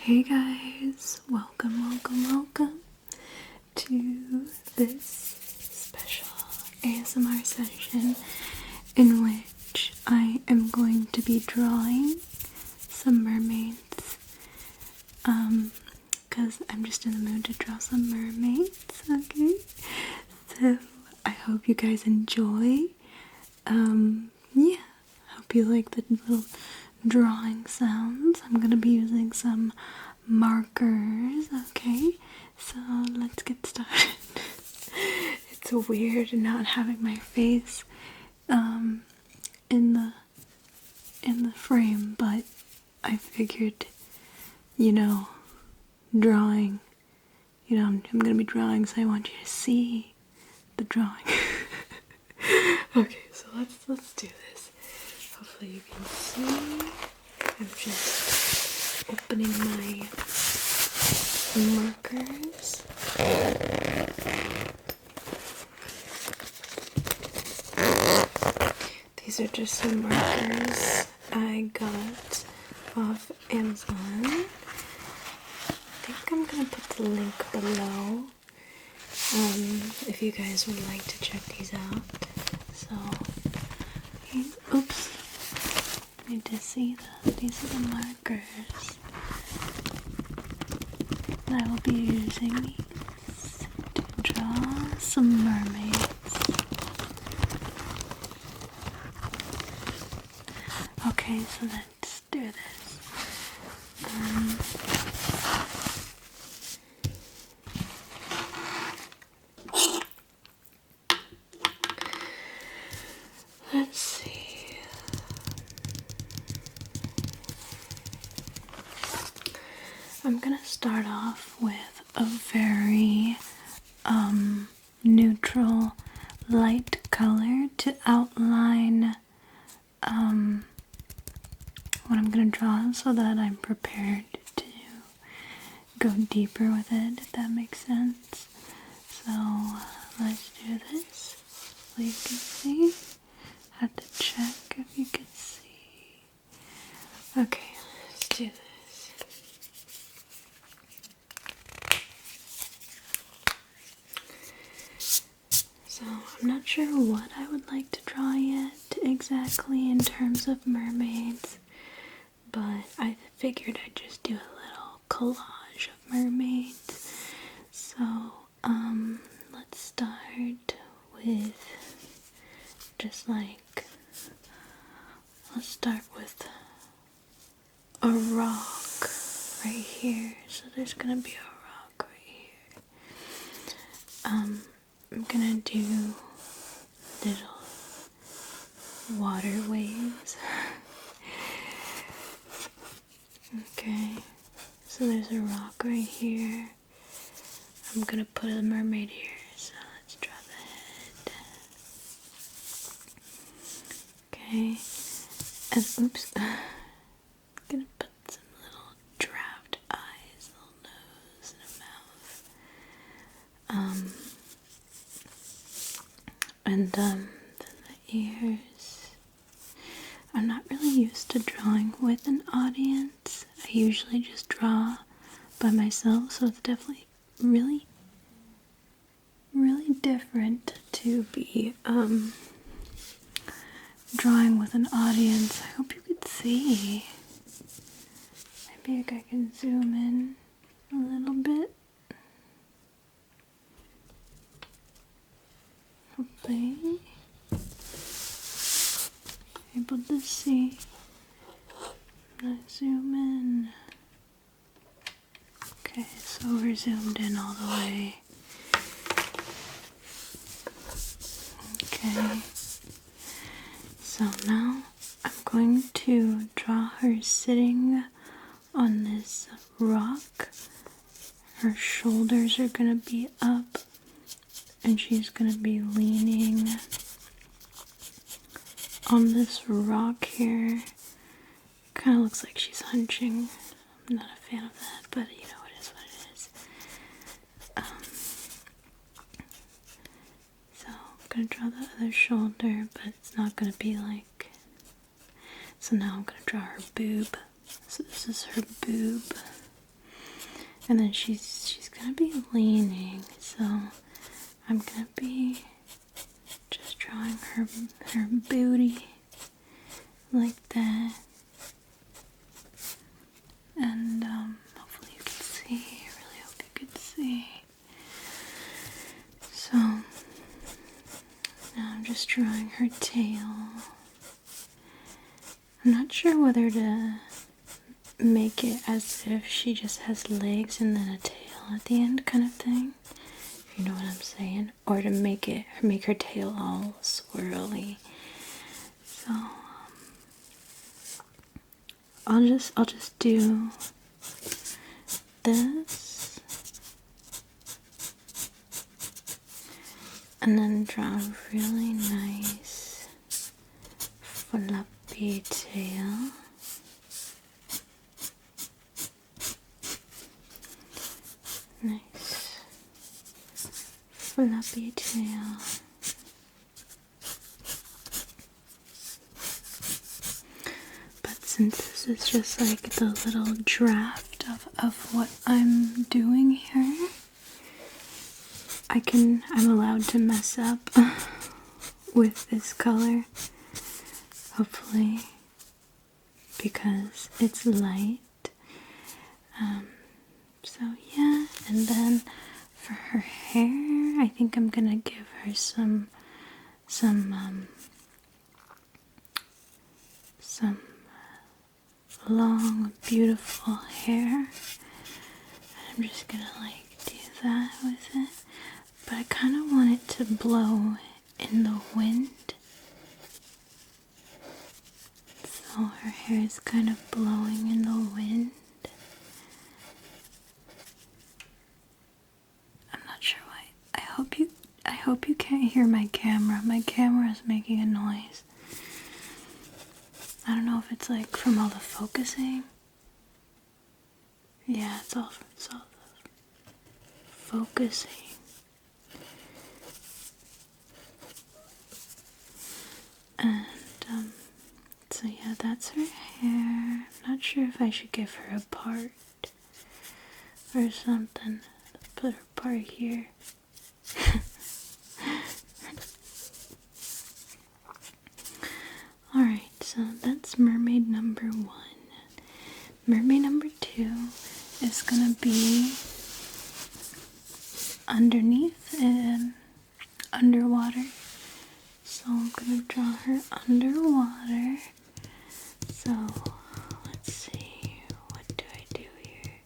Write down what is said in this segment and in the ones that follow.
Hey guys, welcome to this special ASMR session in which I am going to be drawing some mermaids, because I'm just in the mood to draw some mermaids, okay? So I hope you guys enjoy. Yeah, hope you like the little drawing sounds. I'm gonna be using some markers, okay? So let's get started. It's weird not having my face in the frame, but I figured, drawing, I'm gonna be drawing, so I want you to see the drawing. Okay, so let's do this. Hopefully you can see. I'm just opening my markers. These are just some markers I got off Amazon. I think I'm gonna put the link below if you guys would like to check these out. So, oops, need to see that these are the markers that I will be using these to draw some mermaids. Okay, so let's do this. Let's see. I'm gonna start off with a very neutral light color to outline what I'm gonna draw, so that I'm prepared to go deeper with it, if that makes sense. So let's do this. So you can see. Have to check if you can see. Okay, let's do this. So I'm not sure what I would like to draw yet exactly in terms of mermaids, but I figured I'd just do a little collage of mermaids. So let's start with just like, let's start with a rock right here. So there's gonna be a rock right here. I'm gonna do little water waves. Okay, so there's a rock right here. I'm gonna put a mermaid here, so let's draw the head. Okay, and oops, I'm gonna put some little draft eyes, little nose and a mouth. And then the ears. I'm not really used to drawing with an audience. I usually just draw by myself, so it's definitely really different to be drawing with an audience. I hope you could see. Maybe I can zoom in a little bit. Hopefully able to see. I'm gonna zoom in. Okay, so we're zoomed in all the way. Okay, so now I'm going to draw her sitting on this rock. Her shoulders are gonna be up, and she's gonna be leaning on this rock here. Kind of looks like she's hunching. I'm not a fan of that, but you know, it is what it is. So I'm gonna draw the other shoulder, but it's not gonna be like. So now I'm gonna draw her boob. So this is her boob. And then she's gonna be leaning, so I'm gonna be just drawing her booty like that. And hopefully you can see. I really hope you can see. So now I'm just drawing her tail. I'm not sure whether to make it as if she just has legs and then a tail at the end kind of thing, if you know what I'm saying, or to make her tail all swirly. So I'll just do this and then draw a really nice floppy tail. Nice floppy tail. But since this is just like the little draft of what I'm doing here, I'm allowed to mess up with this color, hopefully, because it's light. So yeah, and then for her hair, I think I'm gonna give her some long, beautiful hair. And I'm just gonna like do that with it, but I kind of want it to blow in the wind. So her hair is kind of blowing in the wind. I hope you can't hear my camera. My camera is making a noise. I don't know if it's like from all the focusing. Yeah, it's all the focusing. And so yeah, that's her hair. I'm not sure if I should give her a part or something. Put her part here. Alright, so that's mermaid number 1. Mermaid number 2 is gonna be underneath and underwater. So I'm gonna draw her underwater. So let's see, what do I do here?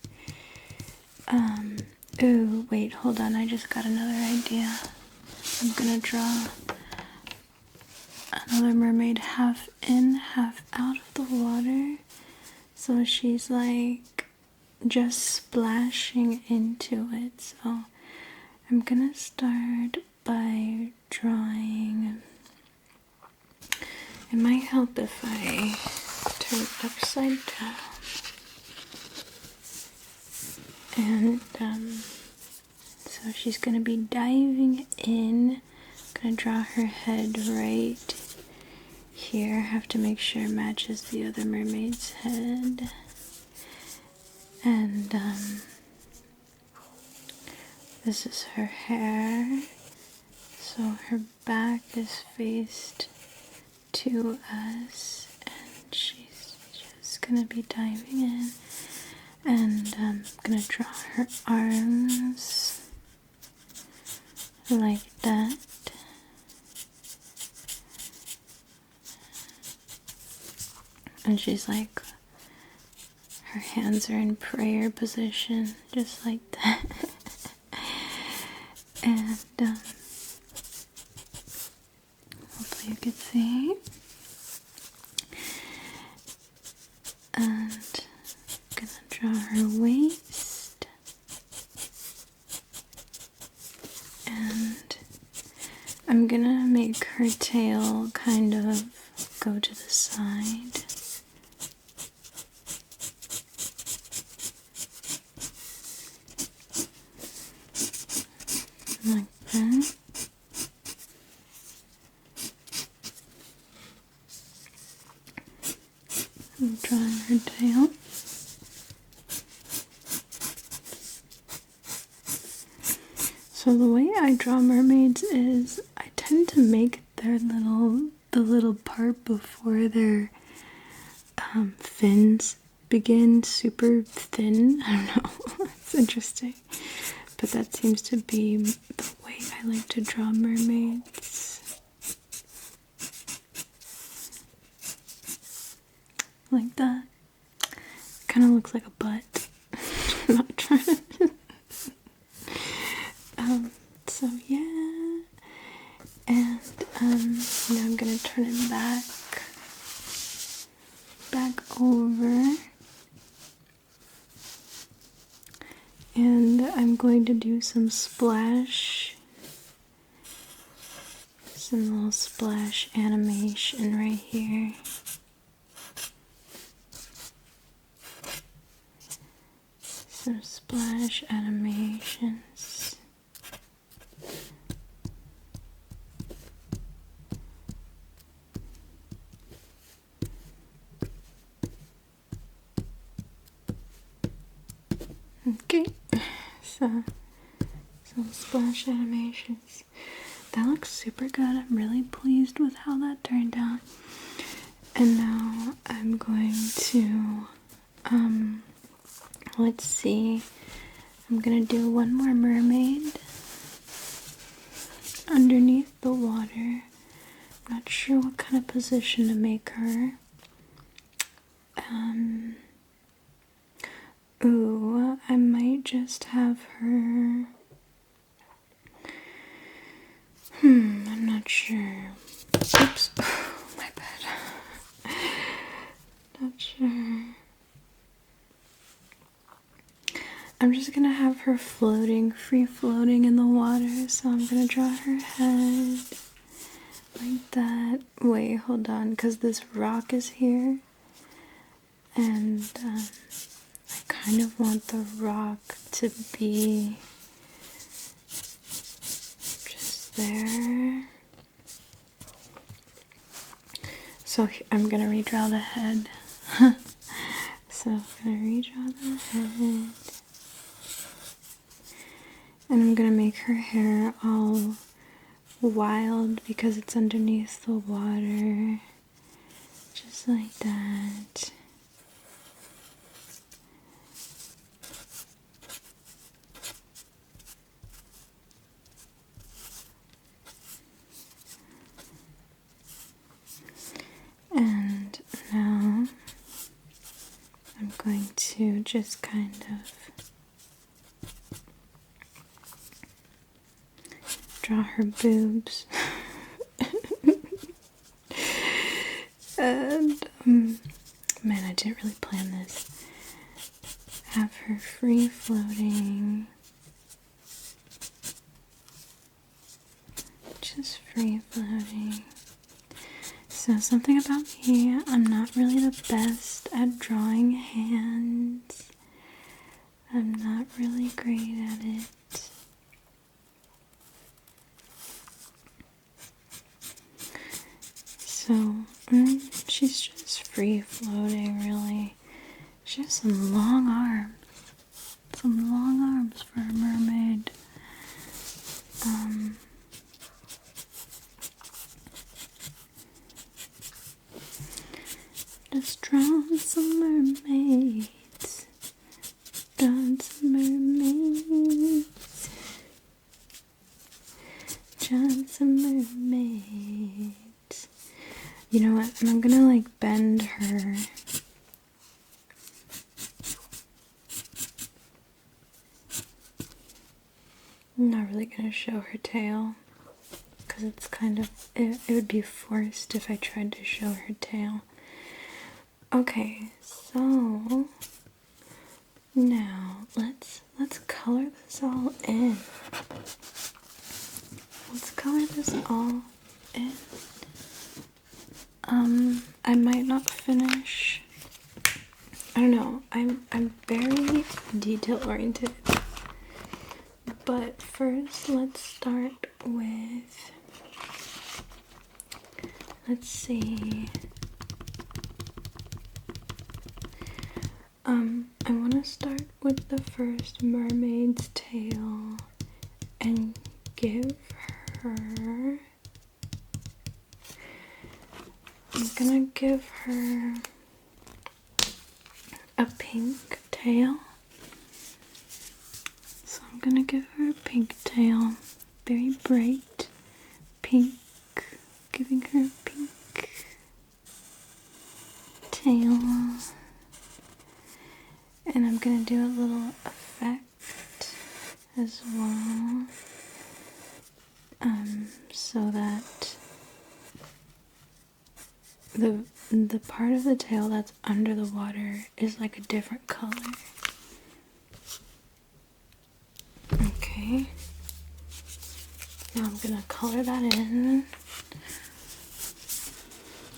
Ooh, wait, hold on, I just got another idea. I'm gonna draw another mermaid half in, half out of the water. So she's like just splashing into it. So I'm gonna start by drawing. It might help if I turn it upside down. And so she's gonna be diving in. I'm gonna draw her head right here. I have to make sure it matches the other mermaid's head. And this is her hair. So her back is faced to us, and she's just gonna be diving in. And I'm gonna draw her arms like that. And she's like, her hands are in prayer position, just like that. And hopefully you can see. And I'm gonna draw her waist. And I'm gonna make her tail kind of go to the side. Like that. I'm drawing her tail. draw mermaids is I tend to make the little part before their fins begin super thin. I don't know. It's interesting. But that seems to be the way I like to draw mermaids. Like that. Kind of looks like a butt. I'm not trying to. So yeah. And now I'm gonna turn it back over. And I'm going to do some little splash animation right here. Some splash animations. Okay, so some splash animations. That looks super good. I'm really pleased with how that turned out. And now I'm going to, let's see. I'm gonna do one more mermaid underneath the water. I'm not sure what kind of position to make her. Ooh, I might just have her. I'm not sure. Oops, my bad. Not sure. I'm just gonna have her free floating in the water. So I'm gonna draw her head like that. Wait, hold on, because this rock is here. And I kind of want the rock to be just there. So I'm gonna redraw the head. So I'm gonna redraw the head. And I'm gonna make her hair all wild because it's underneath the water. Just like that. And now I'm going to just kind of draw her boobs. And man, I didn't really plan this. Have her free floating. Just free floating. So something about me, I'm not really the best at drawing hands. I'm not really great at it. So she's just free floating, really. She has some long arms. Some long arms for a mermaid. Just drawn some mermaids. Drawn some mermaids. Drawn some mermaids. You know what? I'm gonna like bend her. I'm not really gonna show her tail because it's kind of it would be forced if I tried to show her tail. Okay, so now let's color this all in. Let's color this all in. I might not finish. I don't know. I'm very detail oriented. But first, let's start with. Let's see. I want to start with the first mermaid's tail and give her, I'm gonna give her a pink tail. So I'm gonna give her a pink tail, very bright pink, giving her a pink tail. And I'm gonna do a little effect as well, so that the part of the tail that's under the water is like a different color. Okay. Now I'm gonna color that in.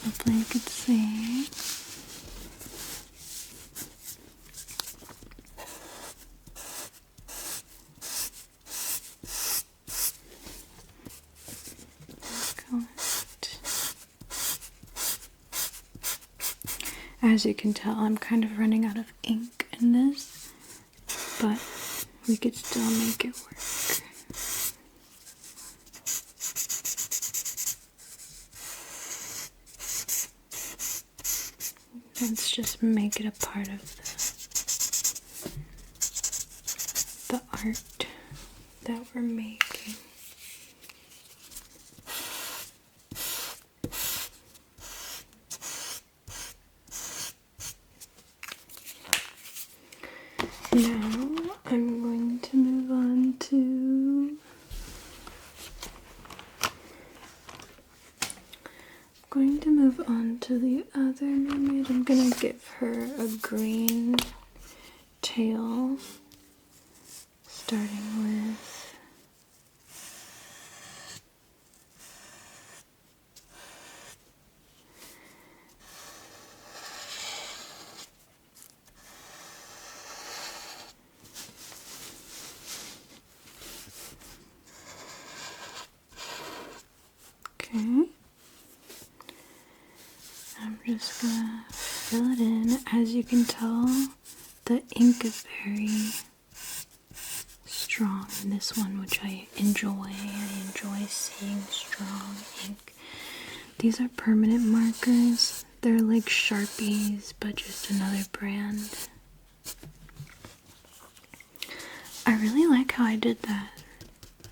Hopefully you can see. As you can tell, I'm kind of running out of ink in this, but we could still make it work. Let's just make it a part of the art that we're making. Now I'm going to move on to the other mermaid. I'm gonna give her a green tail, starting with okay. I'm just gonna fill it in. As you can tell, the ink is very strong in this one, which I enjoy. I enjoy seeing strong ink. These are permanent markers. They're like Sharpies, but just another brand. I really like how I did that.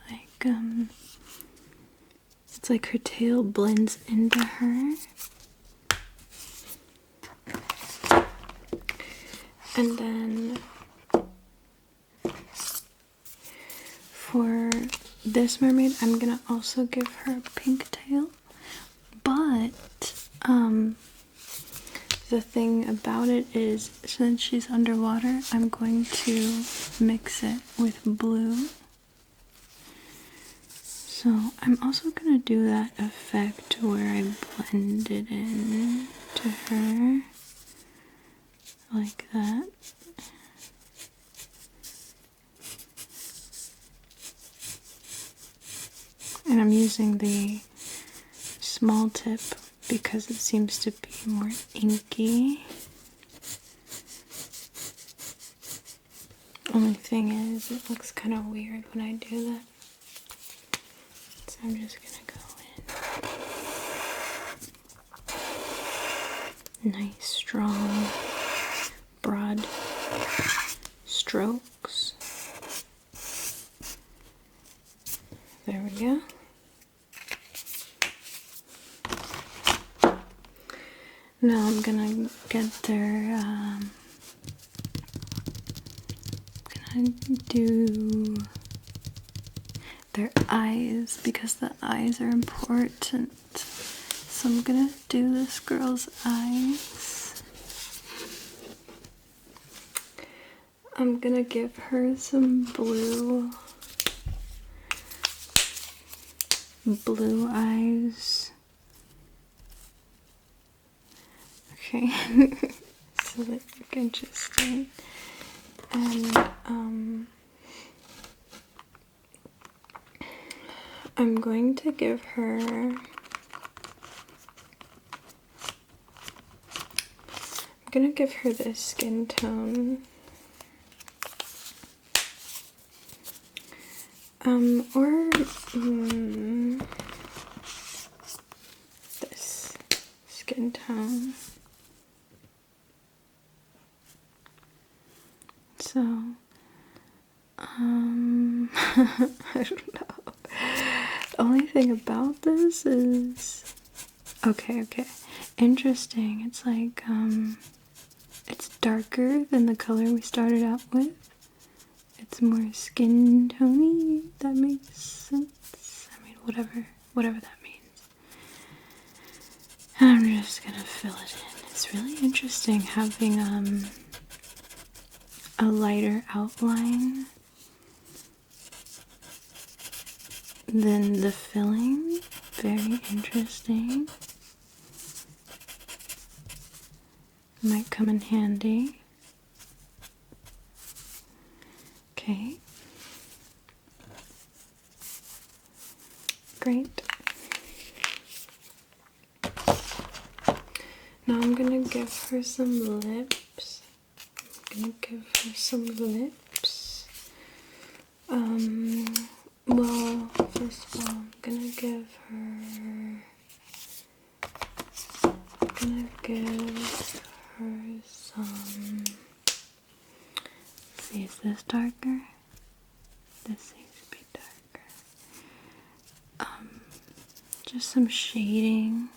Like, it's like her tail blends into her. And then for this mermaid, I'm gonna also give her a pink tail. But the thing about it is, since she's underwater, I'm going to mix it with blue. So I'm also gonna do that effect where I blend it in to her. Like that. And I'm using the small tip because it seems to be more inky. Only thing is, it looks kind of weird when I do that. So I'm just gonna go in. Nice, strong, broad strokes. There we go. Now I'm gonna get their, gonna do their eyes because the eyes are important. So I'm gonna do this girl's eyes. I'm gonna give her some blue eyes. Okay, so that look interesting. And I'm going to give her this skin tone. Or this skin tone. So, I don't know. The only thing about this is, okay, interesting. It's like, it's darker than the color we started out with. It's more skin tony, if that makes sense. I mean, whatever that means. And I'm just gonna fill it in. It's really interesting having, a lighter outline than the filling. Very interesting. Might come in handy. Okay. Great. Now I'm gonna give her some lips. Well, first of all, I'm gonna give her some, let's see, is this darker? This seems to be darker. Just some shading.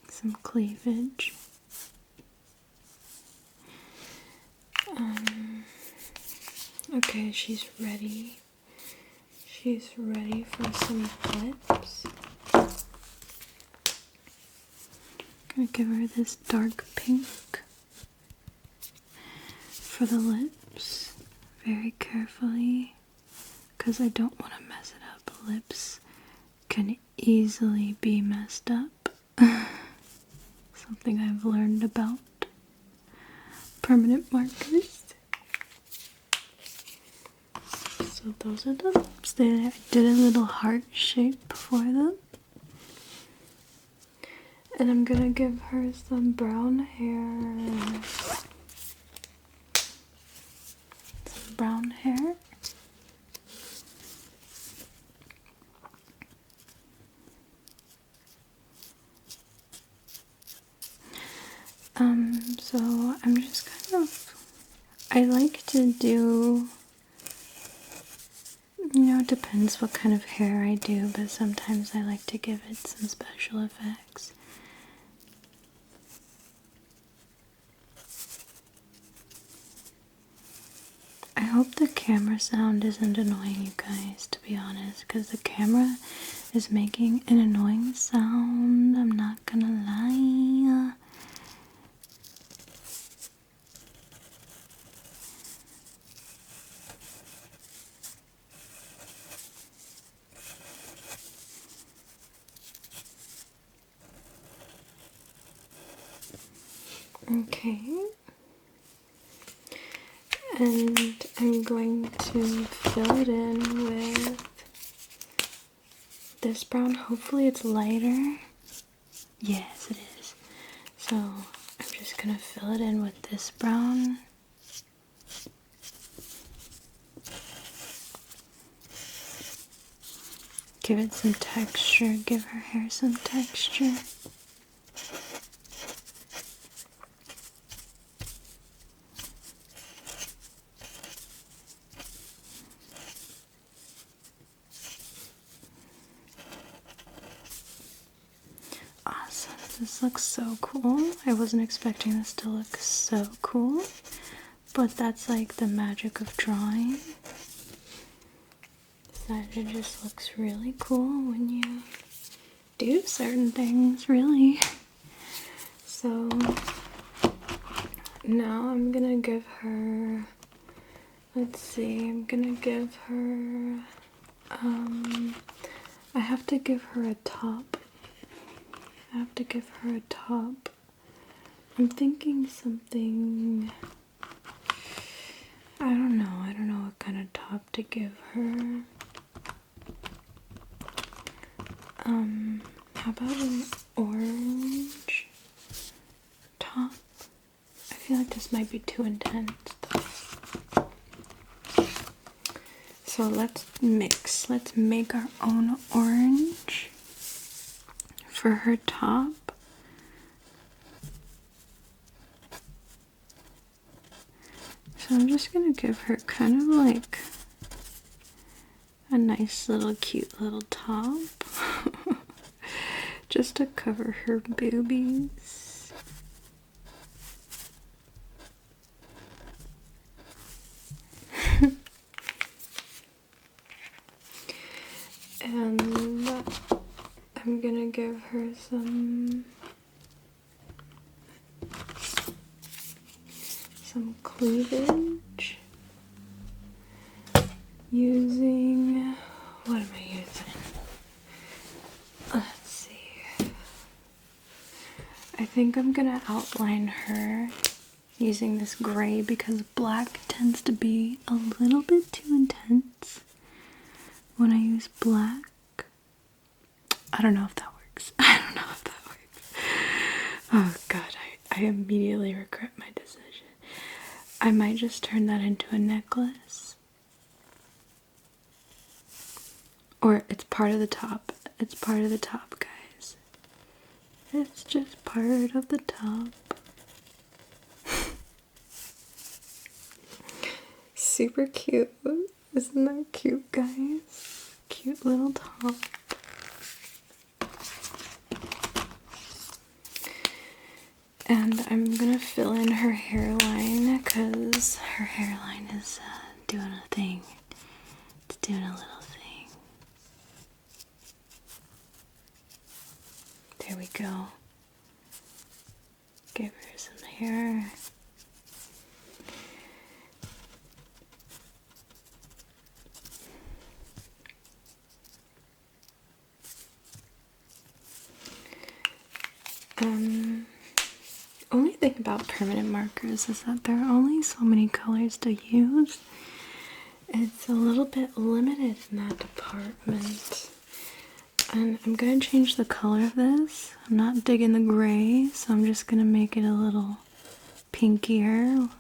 Some cleavage. Okay, she's ready. She's ready for some lips. Gonna give her this dark pink for the lips, very carefully, because I don't want to mess it up. Lips can easily be messed up. Something I've learned about permanent markers. So those are the lips. I did a little heart shape for them. And I'm gonna give her some brown hair. Some brown hair. So I'm just kind of, I like to do, you know, it depends what kind of hair I do, but sometimes I like to give it some special effects. I hope the camera sound isn't annoying you guys, to be honest, because the camera is making an annoying sound, I'm not gonna lie. Okay, and I'm going to fill it in with this brown. Hopefully it's lighter. Yes, it is. So I'm just gonna fill it in with this brown. Give it some texture, give her hair some texture. Awesome, this looks so cool. I wasn't expecting this to look so cool, but that's like the magic of drawing. That it just looks really cool when you do certain things, really. So now I'm gonna give her, let's see, I'm gonna give her, I have to give her a top. I'm thinking something, I don't know what kind of top to give her. How about an orange top? I feel like this might be too intense though. So let's mix. Let's make our own orange for her top. So I'm just gonna give her kind of like a nice little cute little top just to cover her boobies. And I'm gonna give her some cleavage using, what am I using? Let's see. I think I'm gonna outline her using this gray because black tends to be a little bit too intense when I use black. I don't know if that works. I don't know if that works. Oh god, I immediately regret my decision. I might just turn that into a necklace. Or it's part of the top. It's part of the top, guys. It's just part of the top. Super cute. Isn't that cute, guys? Cute little top. And I'm gonna fill in her hairline because her hairline is doing a thing. It's doing a little thing. There we go. Give her some hair. Only thing about permanent markers is that there are only so many colors to use. It's a little bit limited in that department. And I'm gonna change the color of this. I'm not digging the gray, so I'm just gonna make it a little pinkier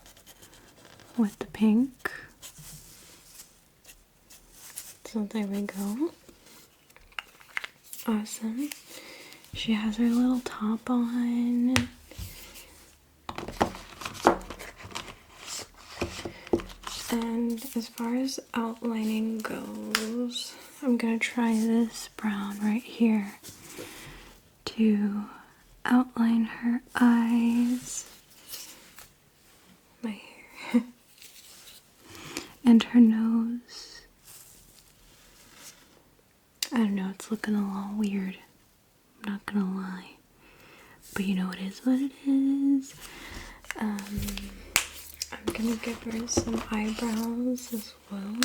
with the pink. So there we go. Awesome. She has her little top on. And as far as outlining goes, I'm gonna try this brown right here to outline her eyes, my hair, and her nose. I don't know, it's looking a little weird. I'm not gonna lie. But you know, it is what it is. I'm gonna give her some eyebrows as well.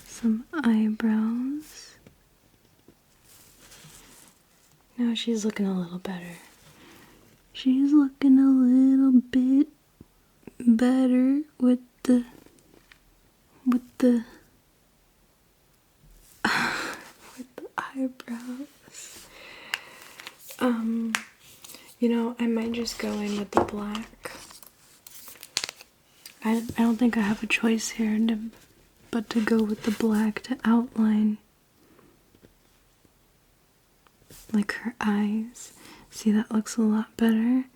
Some eyebrows. Now she's looking a little better. She's looking a little bit better with the with the eyebrows. You know, I might just go in with the black. I don't think I have a choice here but to go with the black to outline like her eyes. See, that looks a lot better. And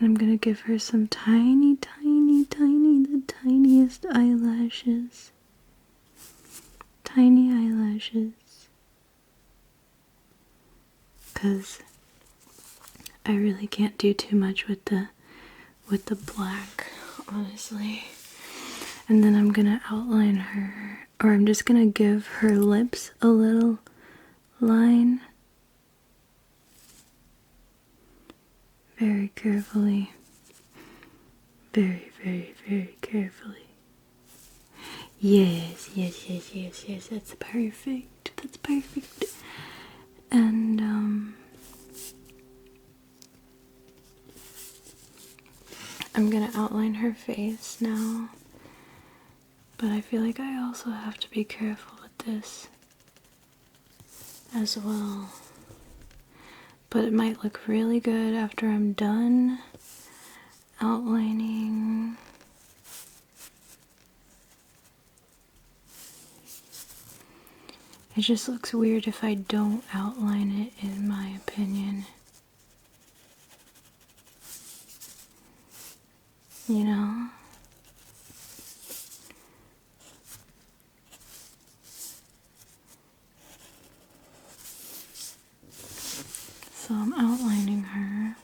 I'm gonna give her some tiny, the tiniest eyelashes. Tiny eyelashes. Because I really can't do too much with the black, honestly. And then I'm gonna outline her, or I'm just gonna give her lips a little line. Very carefully. Very, very, very carefully. Yes. That's perfect. That's perfect. And, I'm gonna outline her face now. But I feel like I also have to be careful with this as well. But it might look really good after I'm done outlining It just looks weird if I don't outline it, in my opinion. You know? So I'm outlining her.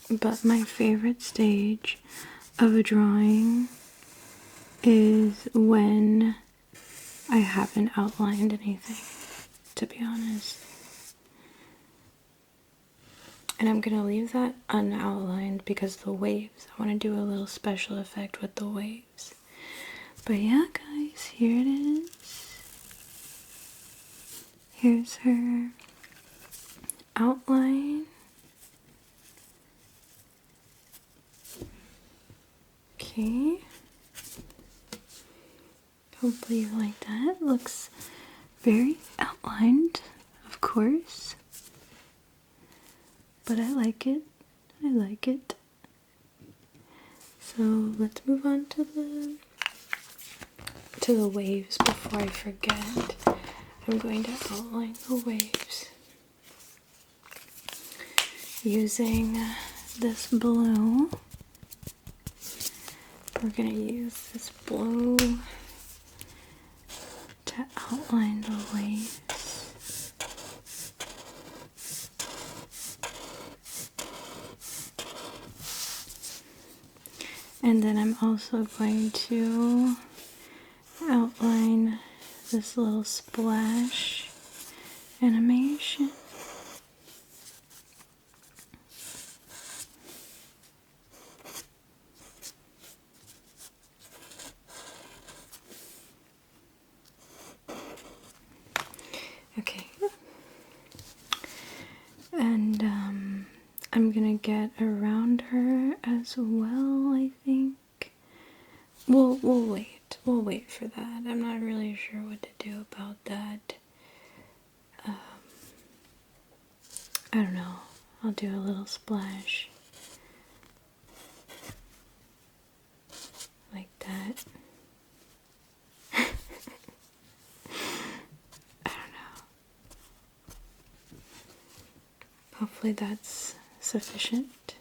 But my favorite stage of a drawing is when I haven't outlined anything, to be honest. And I'm gonna leave that unoutlined because the waves, I want to do a little special effect with the waves. But yeah, guys, here it is. Here's her outline. Okay. Hopefully you like that. It looks very outlined, of course. But I like it. I like it. So let's move on to the waves before I forget. I'm going to outline the waves using this blue. We're going to use this blue to outline the waves. And then I'm also going to outline this little splash animation. Okay. And I'm gonna get around her as well, I think. We'll wait. We'll wait for that. I'm not really sure what to do about that. I don't know. I'll do a little splash. Like that. I don't know. Hopefully that's sufficient.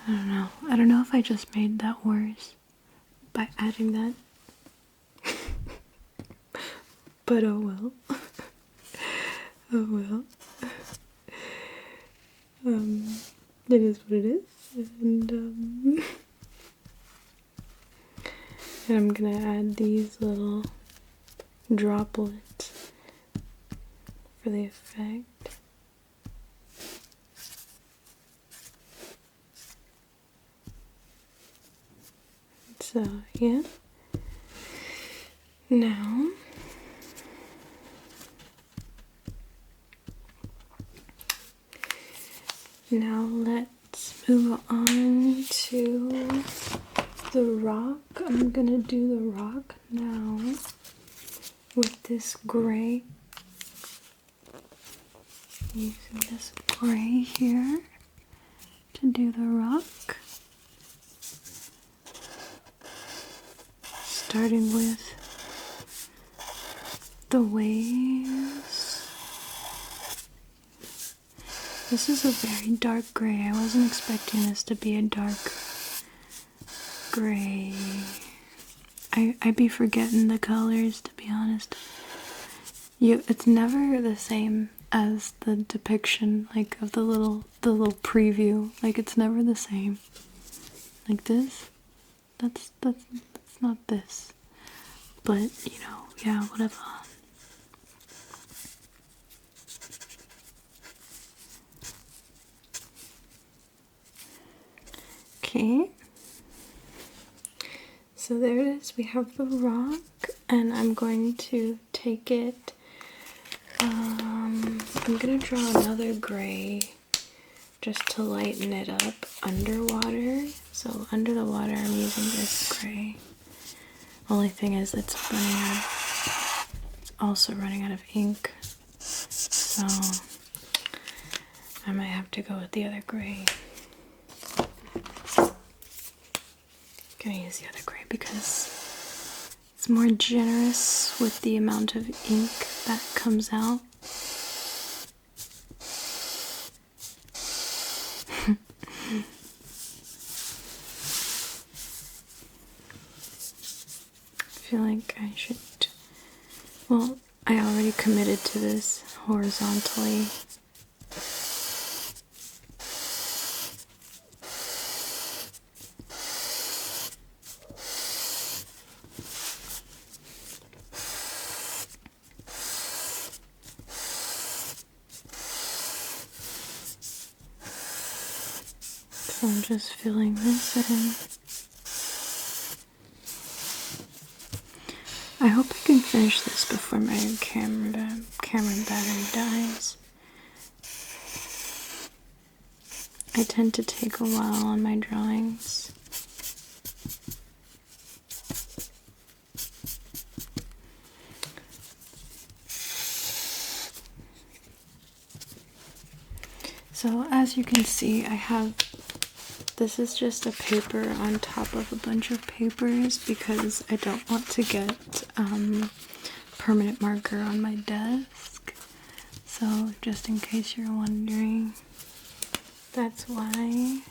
I don't know. I don't know if I just made that worse by adding that. But oh well. Oh well. It is what it is. And I'm gonna add these little droplets for the effect. So, yeah. Now, let's move on to the rock. I'm gonna do the rock now with this gray. Using this gray here to do the rock. Starting with the waves. This is a very dark gray. I wasn't expecting this to be a dark gray. I be forgetting the colors, to be honest. It's never the same as the depiction, like, of the little preview. Like, it's never the same. Like this. That's not this. But, you know, yeah, whatever. Okay. So there it is. We have the rock, and I'm going to take it. I'm gonna draw another gray just to lighten it up underwater. So under the water, I'm using this gray. Only thing is, it's also running out of ink. So I might have to go with the other gray. Gonna use the other gray because it's more generous with the amount of ink that comes out. I feel like I should, well, I already committed to this horizontally. So I'm just filling this in. I hope I can finish this before my camera battery dies. I tend to take a while on my drawings. So as you can see, I have, this is just a paper on top of a bunch of papers because I don't want to get permanent marker on my desk. So just in case you're wondering, that's why.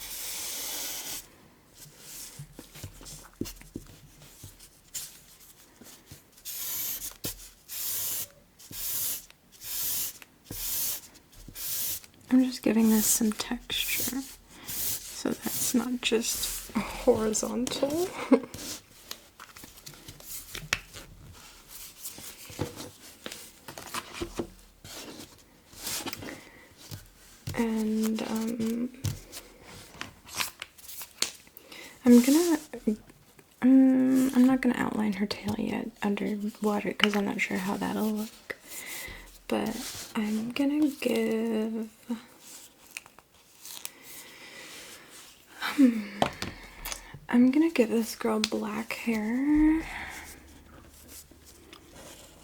I'm just giving this some texture so that's not just horizontal. And I'm not gonna outline her tail yet underwater because I'm not sure how that'll look. But I'm gonna give this girl black hair.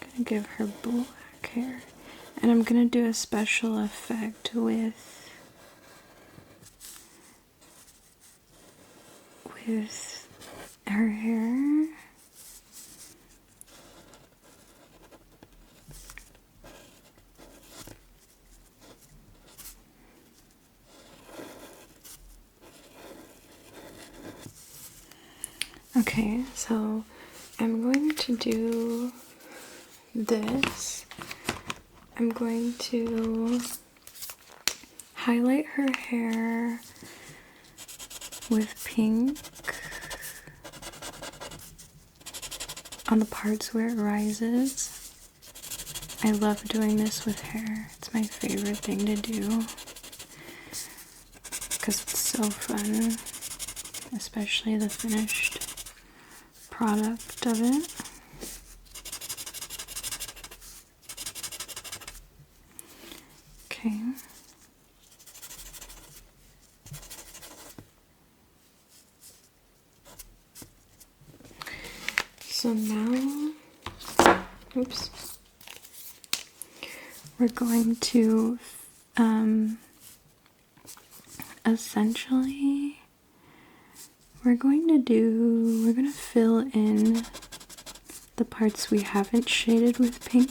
I'm gonna give her black hair. And I'm gonna do a special effect with her hair. Okay, so I'm going to do this. I'm going to highlight her hair with pink on the parts where it rises. I love doing this with hair. It's my favorite thing to do because it's so fun, especially the finished product of it. Okay. So now, oops, we're going to essentially we're going to fill in the parts we haven't shaded with pink.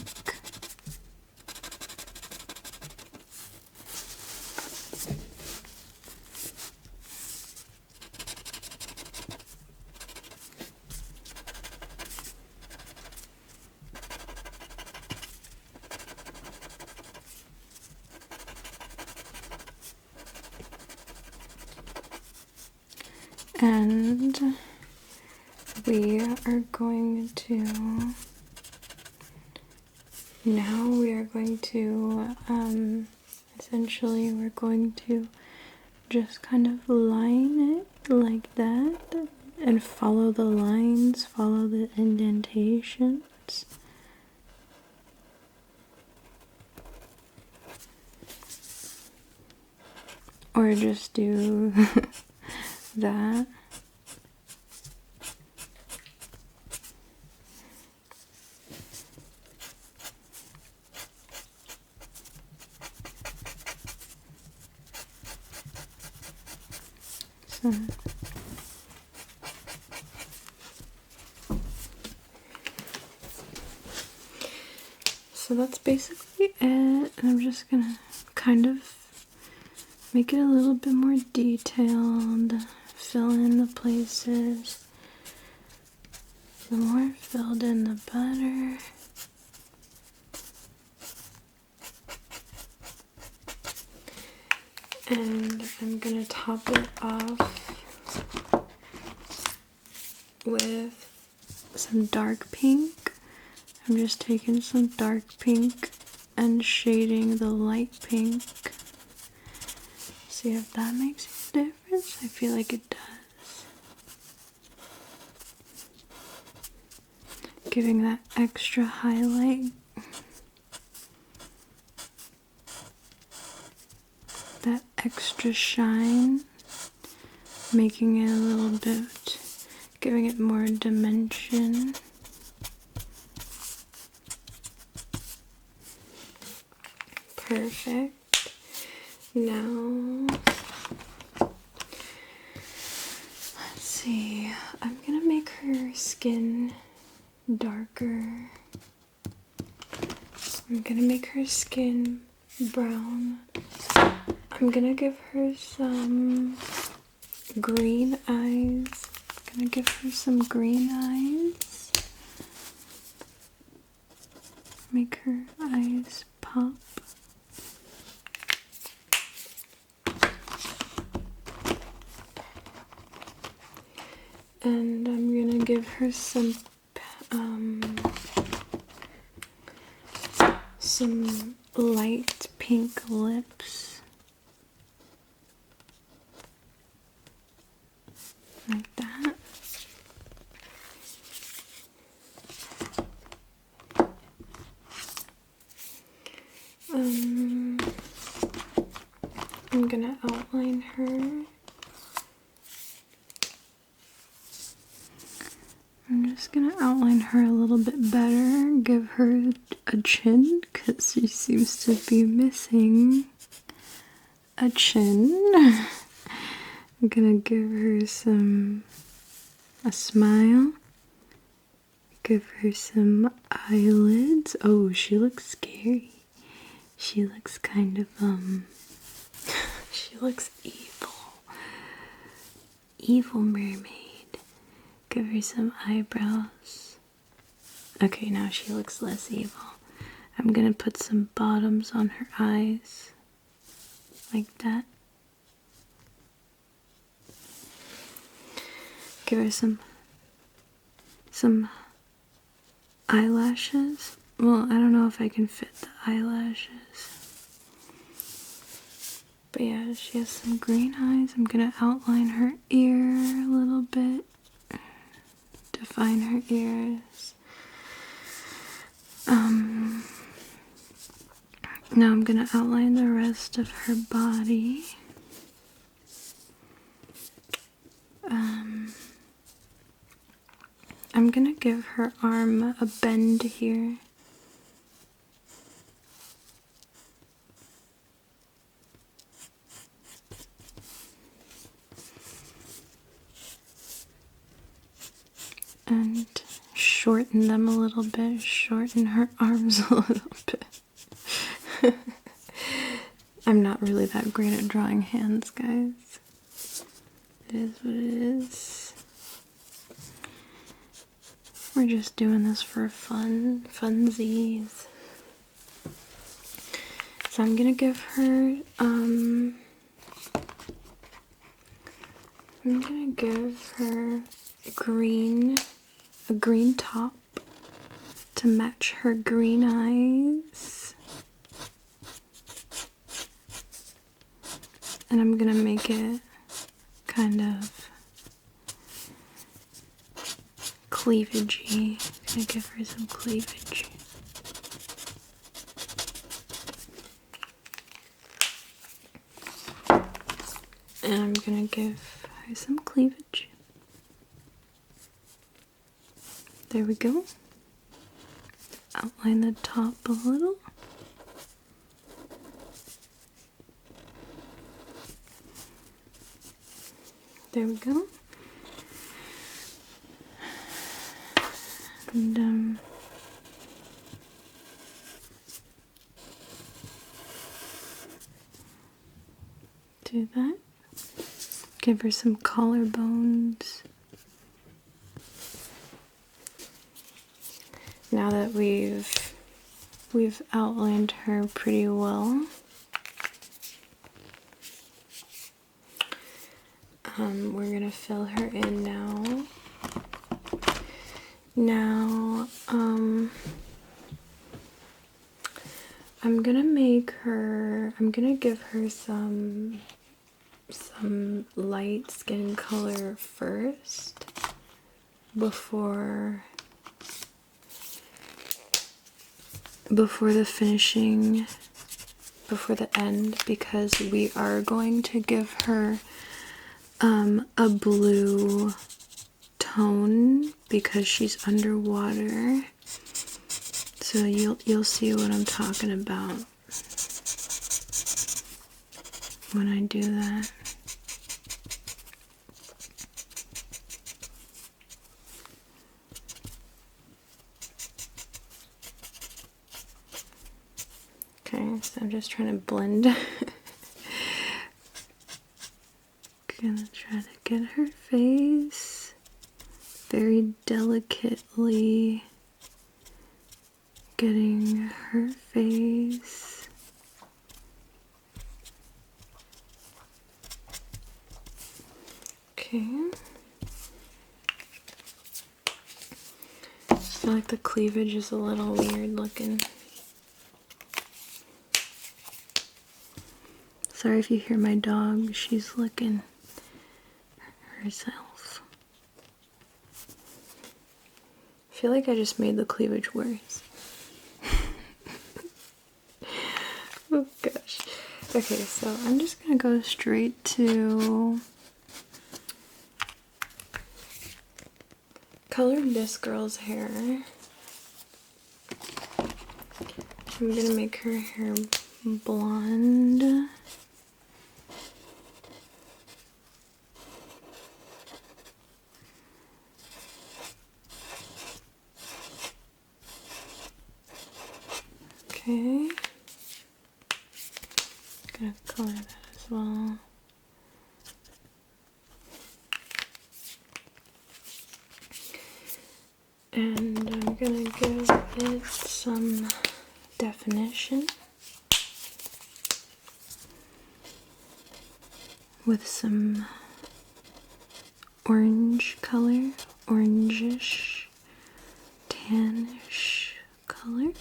And we are going to, now we are going to, essentially we're going to just kind of line it like that and follow the lines, follow the indentations. Or just do that. So that's basically it, and I'm just gonna kind of make it a little bit more detailed, fill in the places. The more filled in, the better. And I'm gonna top it off with some dark pink. I'm just taking some dark pink and shading the light pink. See if that makes a difference? I feel like it does. Giving that extra highlight. That extra shine. Making it a little bit, giving it more dimension. Perfect. Now, let's see. I'm gonna make her skin darker. I'm gonna make her skin brown. I'm gonna give her some green eyes. I'm gonna give her some green eyes. Make her eyes pop. And I'm gonna give her some light pink lips. Like that. I'm gonna outline her. I'm just gonna outline her a little bit better, give her a chin, because she seems to be missing a chin. I'm gonna give her a smile, give her some eyelids. Oh, she looks scary. She looks kind of, she looks evil. Evil mermaid. Give her some eyebrows. Okay, now she looks less evil. I'm gonna put some bottoms on her eyes. Like that. Give her some eyelashes. Well, I don't know if I can fit the eyelashes. But yeah, she has some green eyes. I'm gonna outline her ear a little bit. Define her ears. Now I'm gonna outline the rest of her body. I'm gonna give her arm a bend here. And shorten them a little bit, shorten her arms a little bit. I'm not really that great at drawing hands, guys. It is what it is. We're just doing this for funsies. So I'm gonna give her, a green top to match her green eyes. And I'm gonna make it kind of cleavagey. I'm gonna give her some cleavage. And I'm gonna give her some cleavage. There we go. Outline the top a little. There we go. And do that. Give her some collarbones. Now that we've outlined her pretty well, we're gonna fill her in now. Now, I'm gonna give her some light skin color first before the finishing, before the end, because we are going to give her a blue tone because she's underwater. So you'll see what I'm talking about when I do that. Okay, so I'm just trying to blend. Gonna try to get her face very delicately, getting her face. Okay. I feel like the cleavage is a little weird looking. Sorry if you hear my dog, she's licking herself. I feel like I just made the cleavage worse. Oh gosh. Okay, so I'm just gonna go straight to coloring this girl's hair. I'm gonna make her hair blonde. Okay, gonna color that as well. And I'm gonna give it some definition with some orange color, orangish, tannish color.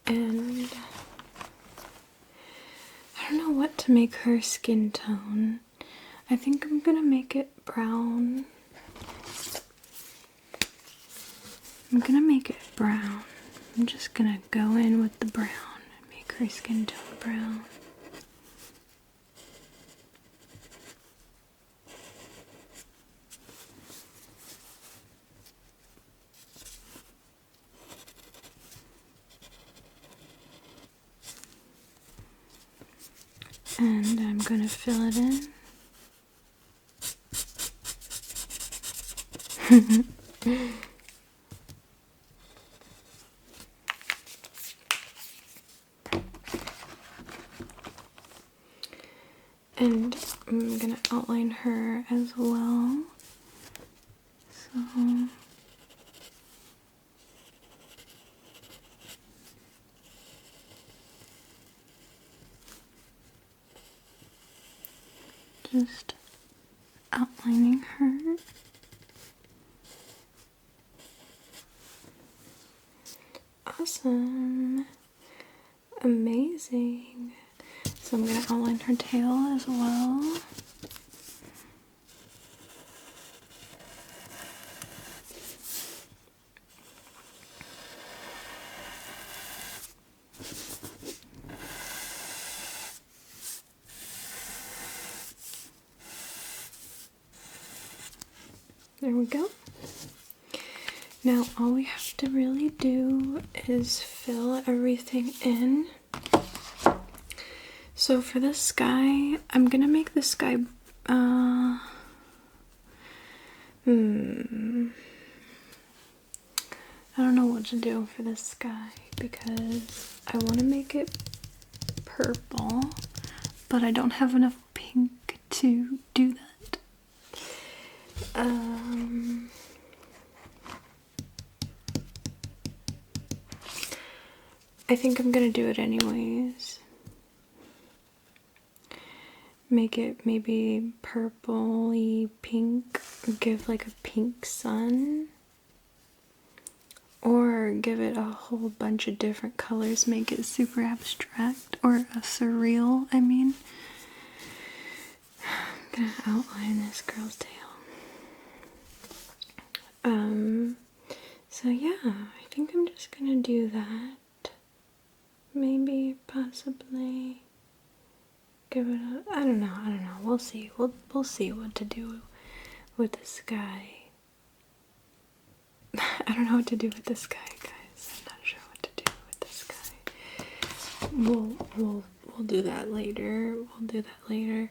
And I don't know what to make her skin tone. I think I'm gonna make it brown. I'm gonna make it brown. I'm just gonna go in with the brown and make her skin tone brown. And I'm gonna fill it in. And I'm gonna outline her as well. So just outlining her. Awesome. Amazing. So I'm going to outline her tail as well. There we go. Now all we have to really do is fill everything in. So for the sky, I'm gonna make the sky I don't know what to do for this sky because I want to make it purple, but I don't have enough pink to do that. I think I'm gonna do it anyways. Make it maybe purpley pink, give like a pink sun, or give it a whole bunch of different colors, make it super abstract or a surreal, I mean. I'm gonna outline this girl's tail. So yeah, I think I'm just gonna do that. Maybe, possibly give it a, I don't know, we'll see. We'll see what to do with the sky. I don't know what to do with the sky, guys. I'm not sure what to do with the sky. We'll do that later.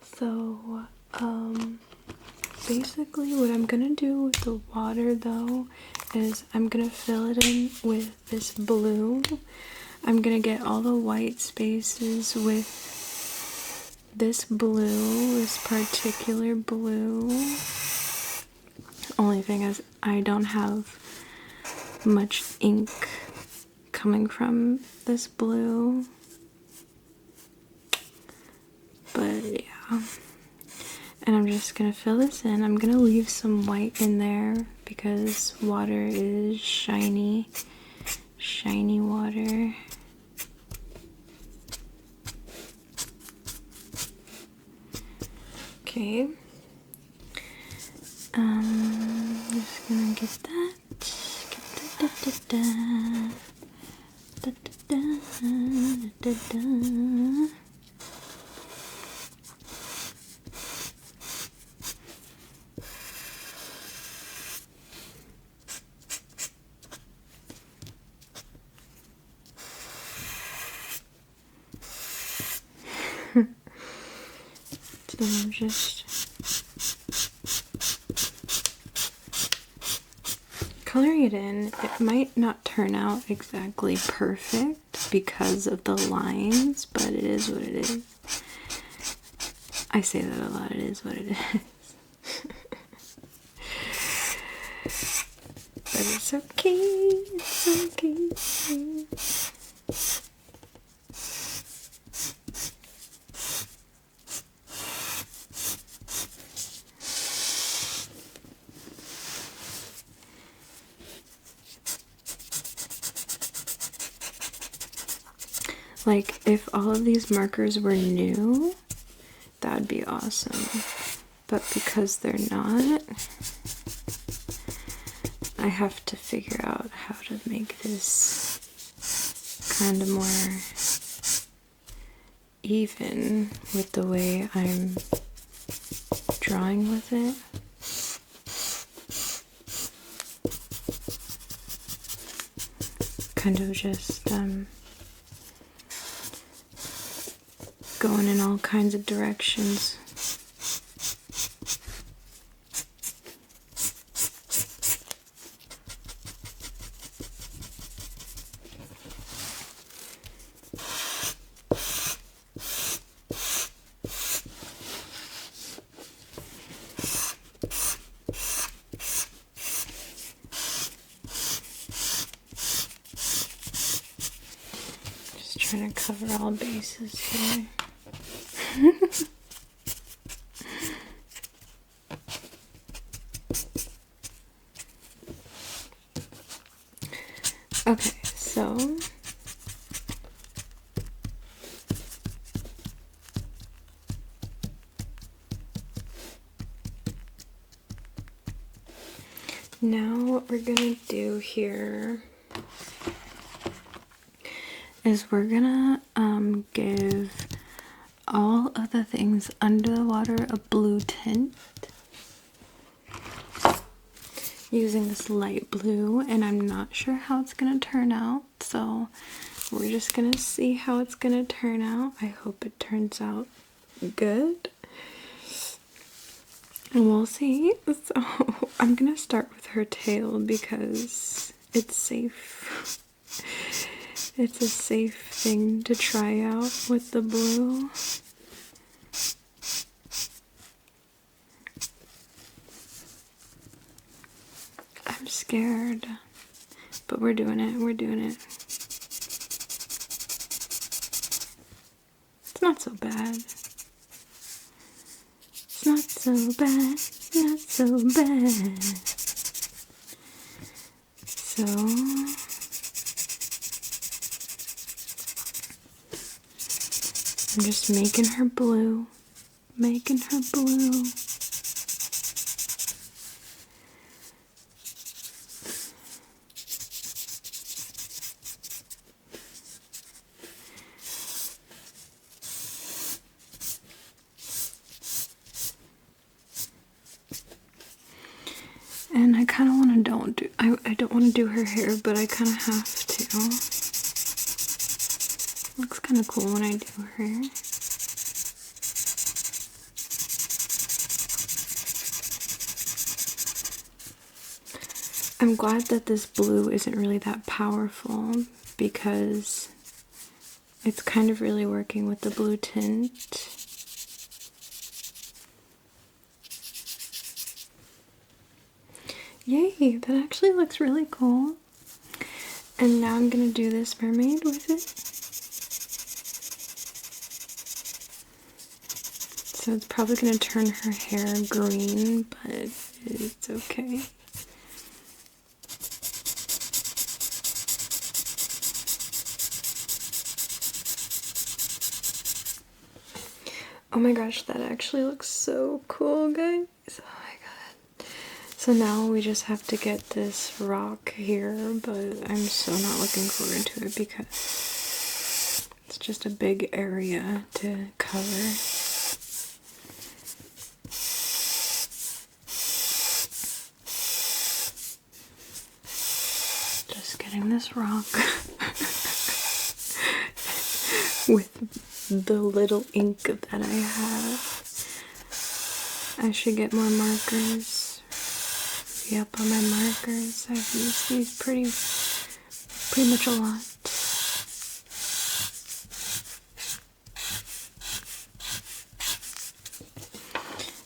So, basically what I'm gonna do with the water though is I'm gonna fill it in with this blue. I'm gonna get all the white spaces with this blue, this particular blue. Only thing is I don't have much ink coming from this blue, but yeah. And I'm just gonna fill this in. I'm gonna leave some white in there because water is shiny water. Okay. I'm just gonna get that. So I'm just coloring it in. It might not turn out exactly perfect because of the lines, but it is what it is. I say that a lot, it is what it is. But it's okay, it's okay. Like, if all of these markers were new, that would be awesome. But because they're not, I have to figure out how to make this kind of more even with the way I'm drawing with it. Kind of just going in all kinds of directions. Just trying to cover all bases here. Okay, so now what we're gonna do here is we're gonna give all of the things under the water a blue tint using this light blue, and I'm not sure how it's gonna turn out, so we're just gonna see how it's gonna turn out. I hope it turns out good. We'll see. So I'm gonna start with her tail because it's safe. It's a safe thing to try out with the blue. I'm scared, but we're doing it. We're doing it. It's not so bad. It's not so bad. Not so bad. So I'm just making her blue. Making her blue. And I kind of want to I don't want to do her hair, but I kind of have to. Looks kind of cool when I do her hair. I'm glad that this blue isn't really that powerful because it's kind of really working with the blue tint. Yay, that actually looks really cool. And now I'm gonna do this mermaid with it. So it's probably gonna turn her hair green, but it's okay. Oh my gosh, that actually looks so cool, guys. Oh my god. So now we just have to get this rock here, but I'm so not looking forward to it because it's just a big area to cover. Just getting this rock with the little ink that I have. I should get more markers. Re-up on my markers. I've used these pretty much a lot.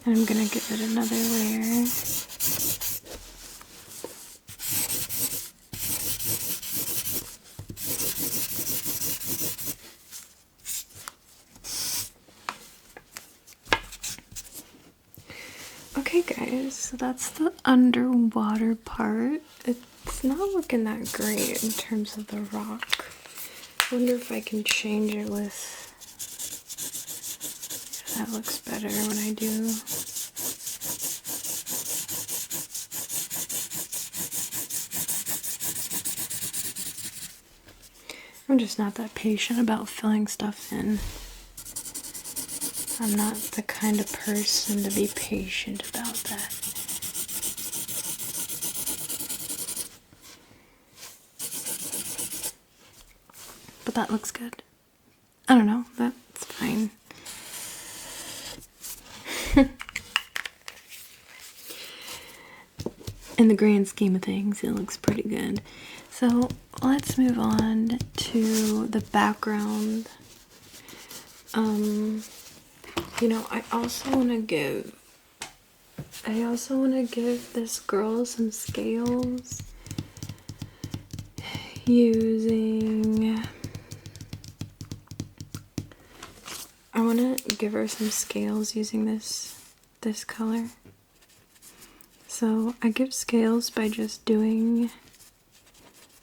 And I'm gonna give it another layer. Okay guys, so that's the underwater part. It's not looking that great in terms of the rock. I wonder if I can change it with... That looks better when I do. I'm just not that patient about filling stuff in. I'm not the kind of person to be patient about that. But that looks good. I don't know, that's fine. In the grand scheme of things, it looks pretty good. So let's move on to the background. You know, I also want to give this girl some scales using... I want to give her some scales using this color. So I give scales by just doing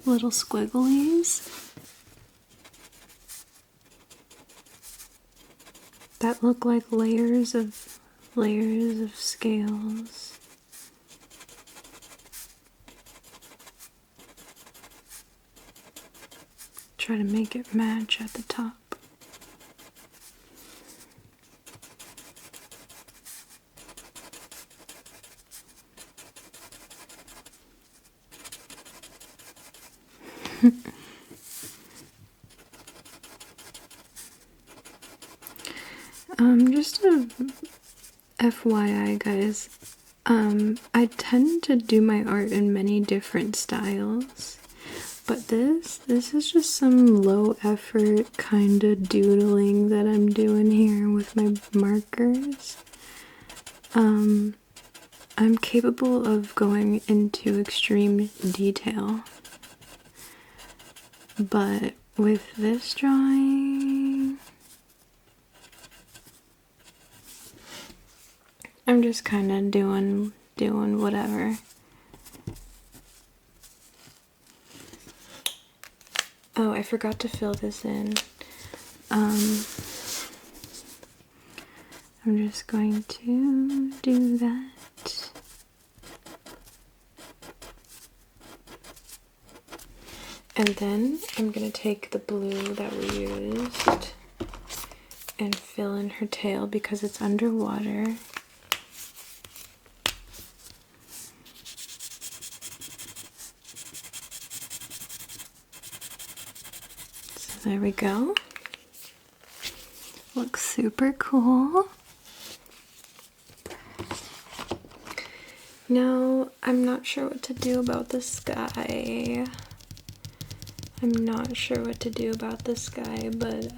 little squigglies that look like layers of scales. Try to make it match at the top. Just FYI, guys, I tend to do my art in many different styles, but this is just some low effort kind of doodling that I'm doing here with my markers. I'm capable of going into extreme detail, but with this drawing, I'm just kind of doing whatever. Oh, I forgot to fill this in. I'm just going to do that. And then I'm going to take the blue that we used and fill in her tail because it's underwater. So there we go. Looks super cool. Now, I'm not sure what to do about the sky. But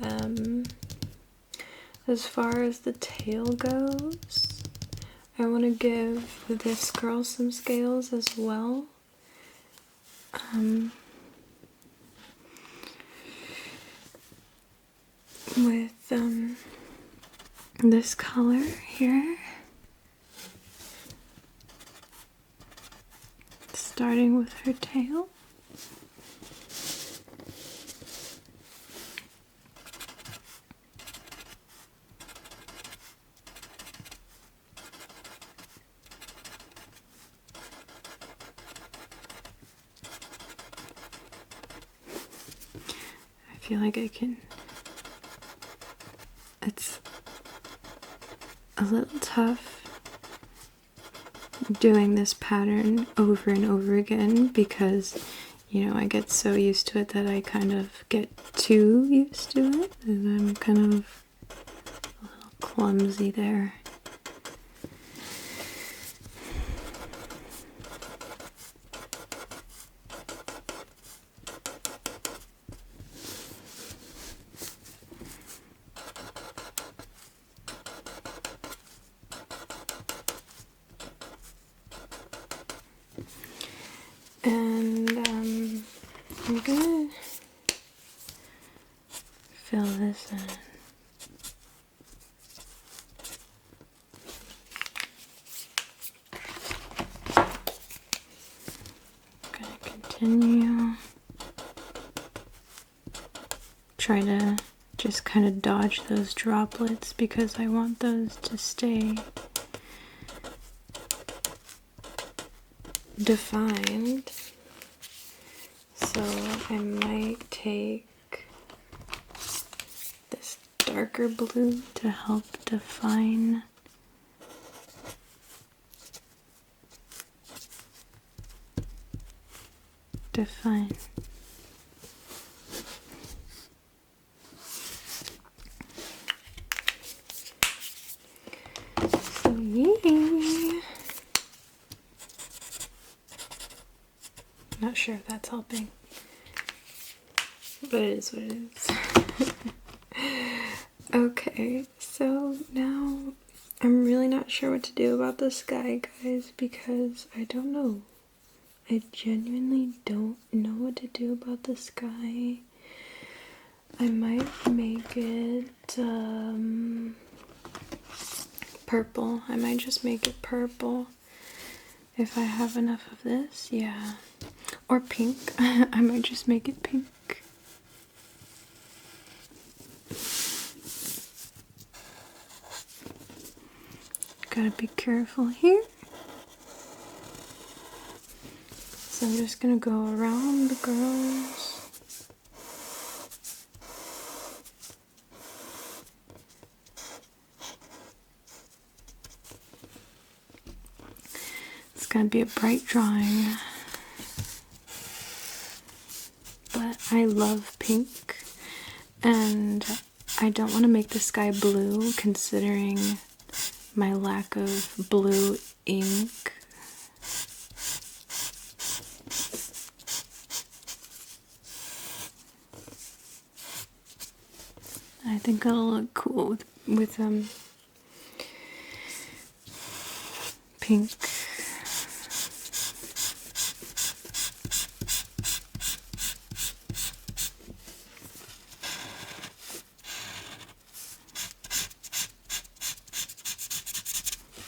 as far as the tail goes, I want to give this girl some scales as well. With this color here. Starting with her tail. I feel like I can. It's a little tough doing this pattern over and over again because, you know, I get so used to it that I kind of get too used to it, and I'm kind of a little clumsy there. And I'm gonna fill this in. Gonna continue. Try to just kind of dodge those droplets because I want those to stay defined. So I might take this darker blue to help define so yay. Not sure if that's helping, but it is what it is. Okay, so now I'm really not sure what to do about the sky, guys, because I don't know. I genuinely don't know what to do about the sky. I might make it purple. I might just make it purple if I have enough of this, yeah. Or pink. I might just make it pink. Gotta be careful here. So I'm just gonna go around the girls. It's gonna be a bright drawing. But I love pink, and I don't want to make the sky blue considering my lack of blue ink. I think it'll look cool with pink.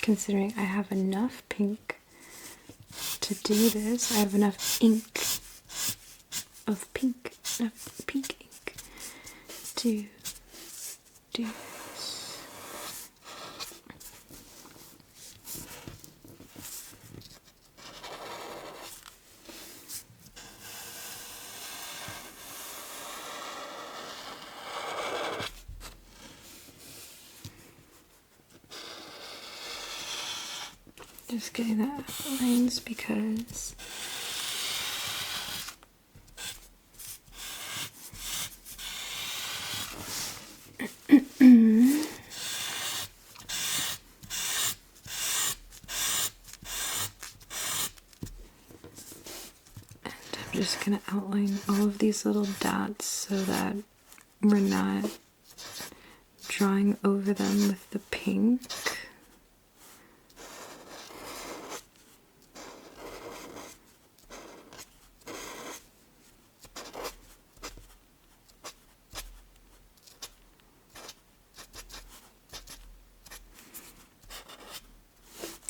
Considering I have enough pink to do this, I have enough ink of pink, enough pink ink to do this. Just getting that lines because I'm just gonna outline all of these little dots so that we're not drawing over them with the pink.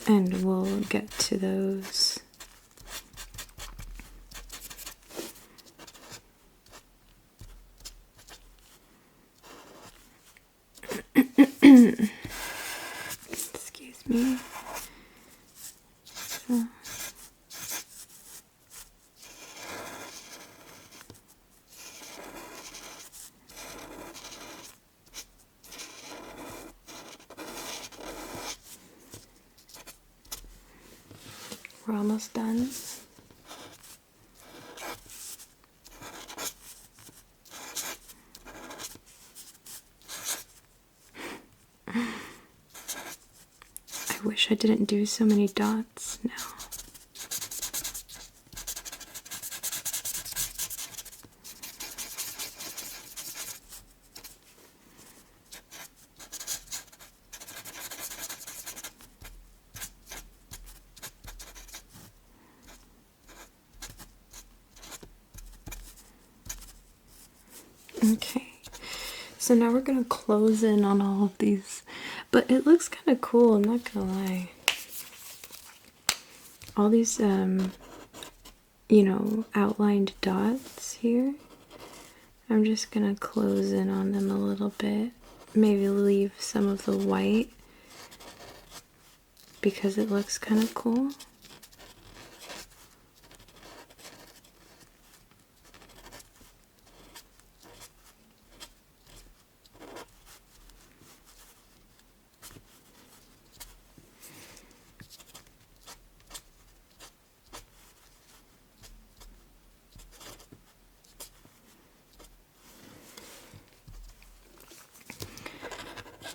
And we'll get to those. Excuse me. So. We're almost done. I wish I didn't do so many dots now. Okay, so now we're gonna close in on all of these, but it looks kind of cool, I'm not gonna lie. All these, you know, outlined dots here, I'm just gonna close in on them a little bit, maybe leave some of the white because it looks kind of cool.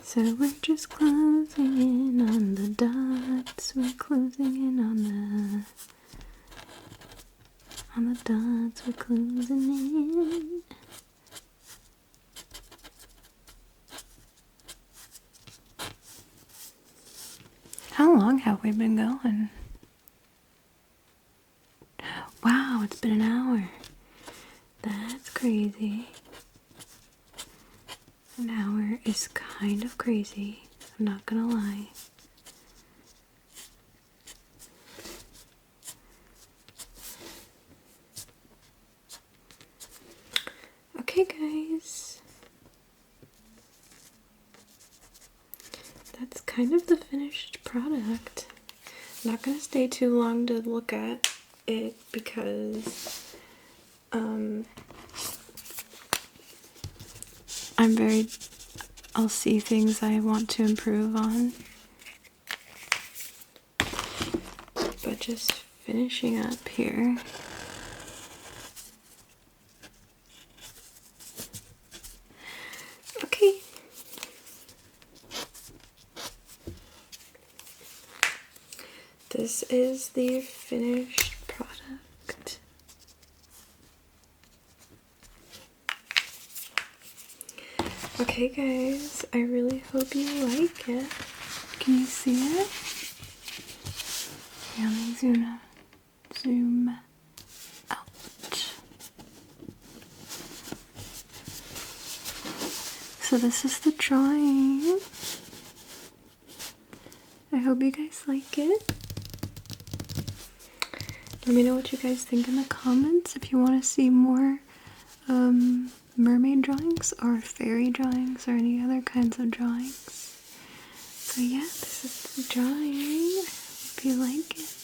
So we're just closing in on the dots, we're closing in on the dots, we're closing in. How long have we been going? Wow, it's been an hour. That's crazy. An hour is kind of crazy, I'm not gonna lie. Okay guys, that's kind of the finished product. I'm not gonna stay too long to look at it because I'll see things I want to improve on. But just finishing up here. Okay. this is the finished product. Okay guys, I really hope you like it. Can you see it? Yeah, let me zoom out. So this is the drawing. I hope you guys like it. Let me know what you guys think in the comments if you want to see more mermaid drawings or fairy drawings or any other kinds of drawings. So yeah, this is the drawing. I hope you like it.